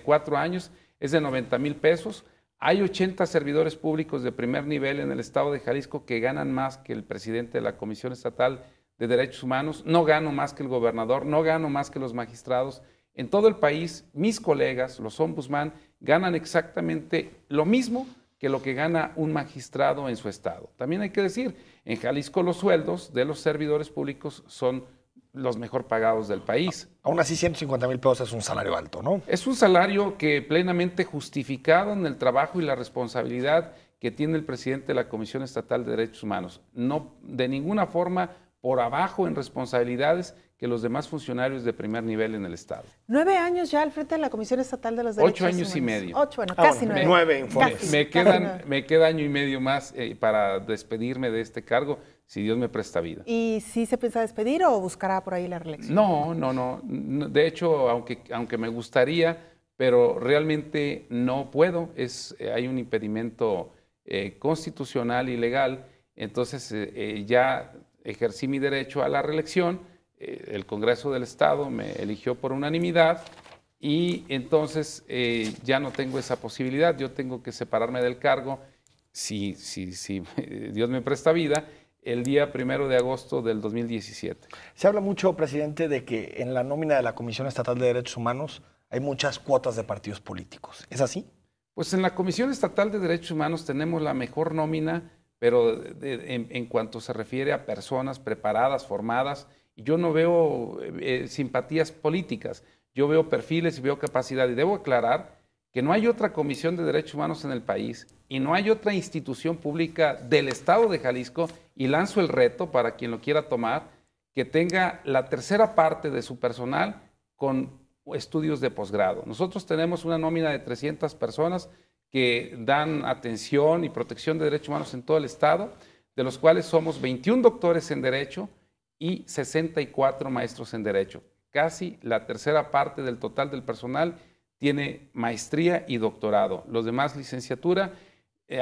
4 años es de 90,000 pesos. Hay 80 servidores públicos de primer nivel en el estado de Jalisco que ganan más que el presidente de la Comisión Estatal de Derechos Humanos. No gano más que el gobernador, no gano más que los magistrados. En todo el país, mis colegas, los ombudsman, ganan exactamente lo mismo que lo que gana un magistrado en su estado. También hay que decir, en Jalisco los sueldos de los servidores públicos son los mejor pagados del país. Aún así, 150,000 pesos es un salario alto, ¿no? Es un salario que plenamente justificado en el trabajo y la responsabilidad que tiene el presidente de la Comisión Estatal de Derechos Humanos. No de ninguna forma por abajo en responsabilidades que los demás funcionarios de primer nivel en el Estado. 9 años ya al frente de la Comisión Estatal de los Derechos Humanos. 8 años y medio. 8, bueno, casi 9. 9 informes. Me queda año y medio más para despedirme de este cargo, si Dios me presta vida. ¿Y si se piensa despedir o buscará por ahí la reelección? No. De hecho, aunque me gustaría, pero realmente no puedo. Hay un impedimento constitucional y legal. Entonces, ya ejercí mi derecho a la reelección. El Congreso del Estado me eligió por unanimidad y entonces ya no tengo esa posibilidad. Yo tengo que separarme del cargo, si Dios me presta vida, el día 1 de agosto del 2017. Se habla mucho, presidente, de que en la nómina de la Comisión Estatal de Derechos Humanos hay muchas cuotas de partidos políticos. ¿Es así? Pues en la Comisión Estatal de Derechos Humanos tenemos la mejor nómina, pero en cuanto se refiere a personas preparadas, formadas, yo no veo simpatías políticas, yo veo perfiles y veo capacidad. Y debo aclarar que no hay otra Comisión de Derechos Humanos en el país y no hay otra institución pública del Estado de Jalisco, y lanzo el reto para quien lo quiera tomar, que tenga la tercera parte de su personal con estudios de posgrado. Nosotros tenemos una nómina de 300 personas que dan atención y protección de derechos humanos en todo el Estado, de los cuales somos 21 doctores en Derecho y 64 maestros en Derecho. Casi la tercera parte del total del personal tiene maestría y doctorado. Los demás licenciatura.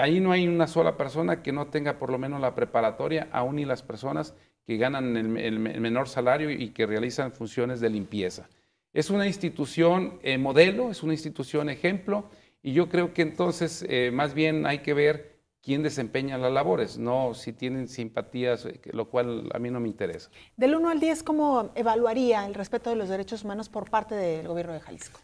Ahí no hay una sola persona que no tenga por lo menos la preparatoria, aún y las personas que ganan el menor salario y que realizan funciones de limpieza. Es una institución modelo, es una institución ejemplo, y yo creo que entonces más bien hay que ver quién desempeña las labores, no si tienen simpatías, lo cual a mí no me interesa. Del 1 al 10, ¿cómo evaluaría el respeto de los derechos humanos por parte del gobierno de Jalisco?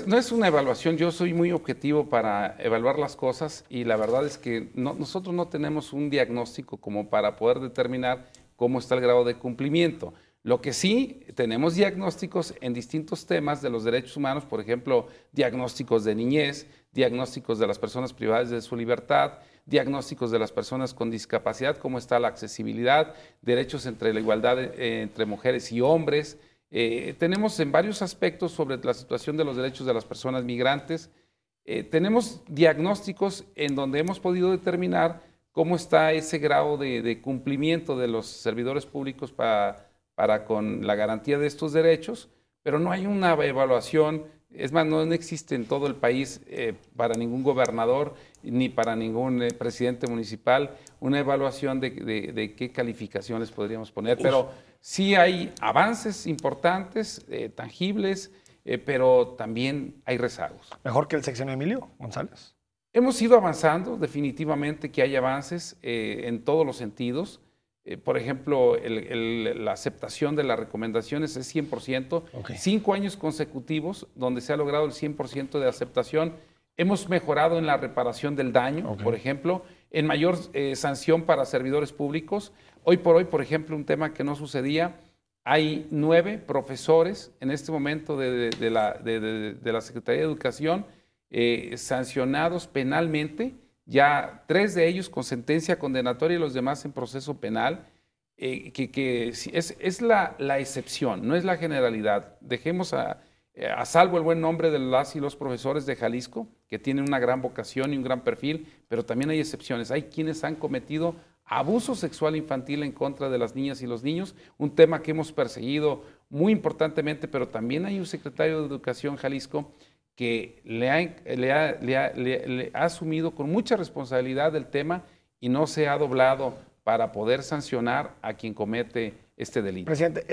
No es una evaluación, yo soy muy objetivo para evaluar las cosas y la verdad es que nosotros no tenemos un diagnóstico como para poder determinar cómo está el grado de cumplimiento. Lo que sí, tenemos diagnósticos en distintos temas de los derechos humanos, por ejemplo, diagnósticos de niñez, diagnósticos de las personas privadas de su libertad, diagnósticos de las personas con discapacidad, cómo está la accesibilidad, derechos entre la igualdad entre mujeres y hombres. Tenemos en varios aspectos sobre la situación de los derechos de las personas migrantes. Tenemos diagnósticos en donde hemos podido determinar cómo está ese grado de cumplimiento de los servidores públicos para con la garantía de estos derechos, pero no hay una evaluación Es más, no existe en todo el país para ningún gobernador ni para ningún presidente municipal una evaluación de qué calificaciones podríamos poner. Pero sí hay avances importantes, tangibles, pero también hay rezagos. ¿Mejor que el sexenio de Emilio González? Hemos ido avanzando, definitivamente que hay avances en todos los sentidos. Por ejemplo, la aceptación de las recomendaciones es 100%. 5 años consecutivos donde se ha logrado el 100% de aceptación. Hemos mejorado en la reparación del daño, por ejemplo, en mayor sanción para servidores públicos. Hoy por hoy, por ejemplo, un tema que no sucedía, hay 9 profesores en este momento de la Secretaría de Educación sancionados penalmente, ya 3 de ellos con sentencia condenatoria y los demás en proceso penal, que es la excepción, no es la generalidad. Dejemos a salvo el buen nombre de las y los profesores de Jalisco, que tienen una gran vocación y un gran perfil, pero también hay excepciones. Hay quienes han cometido abuso sexual infantil en contra de las niñas y los niños, un tema que hemos perseguido muy importantemente, pero también hay un secretario de Educación Jalisco que le ha asumido con mucha responsabilidad el tema y no se ha doblado para poder sancionar a quien comete este delito. Presidente,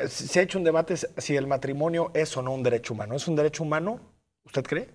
se ha hecho un debate si el matrimonio es o no un derecho humano. ¿Es un derecho humano? ¿Usted cree?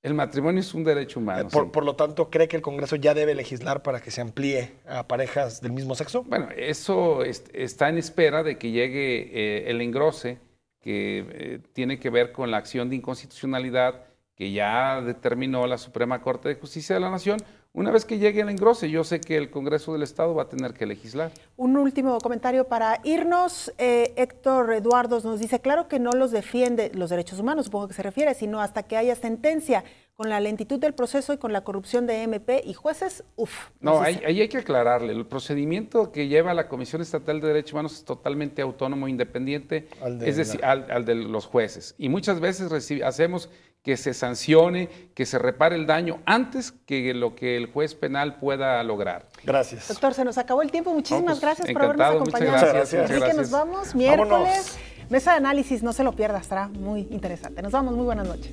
El matrimonio es un derecho humano. Por lo tanto, ¿cree que el Congreso ya debe legislar para que se amplíe a parejas del mismo sexo? Bueno, eso está en espera de que llegue el engrose que tiene que ver con la acción de inconstitucionalidad que ya determinó la Suprema Corte de Justicia de la Nación. Una vez que llegue el engrose, yo sé que el Congreso del Estado va a tener que legislar. Un último comentario para irnos. Héctor Eduardo nos dice, claro que no los defiende los derechos humanos, supongo que se refiere, sino hasta que haya sentencia. Con la lentitud del proceso y con la corrupción de MP y jueces, No, ahí hay que aclararle. El procedimiento que lleva la Comisión Estatal de Derechos Humanos es totalmente autónomo e independiente, es decir, al de los jueces. Y muchas veces hacemos que se sancione, que se repare el daño antes que lo que el juez penal pueda lograr. Gracias. Doctor, se nos acabó el tiempo. Muchísimas gracias por habernos acompañado. Muchas gracias. Así que nos vamos miércoles. Mesa de análisis, no se lo pierda, estará muy interesante. Nos vamos, muy buenas noches.